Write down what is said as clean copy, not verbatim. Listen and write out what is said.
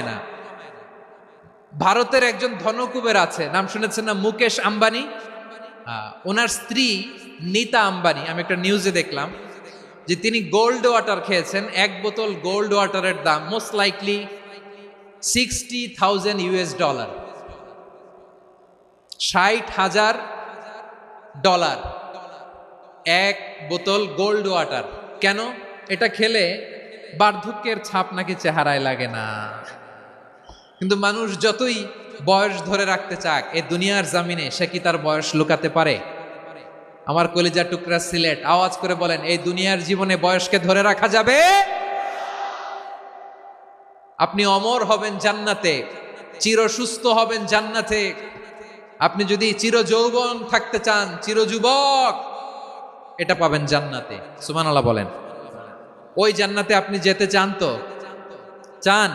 না। ভারতের একজন ধনকুবের আছে, নাম শুনেছেন না? মুকেশ আম্বানি। ওনার স্ত্রী নীতা আম্বানি, আমি একটা নিউজে দেখলাম যে তিনি গোল্ড ওয়াটার খেয়েছেন। এক বোতল গোল্ড ওয়াটারের দাম মোস্ট লাইকলি $60,000, $60,000 এক বোতল গোল্ড ওয়াটার। কেন? এটা খেলে বার্ধক্যের ছাপ নাকি চেহারায় লাগে না। কিন্তু মানুষ যতই বয়স ধরে রাখতে চাক এই দুনিয়ার জামিনে, সে কি তার বয়স লুকাতে পারে? আমার কলিজা টুকরা সিলেট, আওয়াজ করে বলেন, এই দুনিয়ার জীবনে বয়সকে ধরে রাখা যাবে? আপনি অমর হবেন জান্নাতে, চির সুস্থ হবেন জান্নাতে। আপনি যদি চির যৌবন থাকতে চান, চির যুবক, এটা পাবেন জান্নাতে। সুবহানাল্লাহ বলেন। ওই জান্নাতে আপনি যেতে চান তো? চান?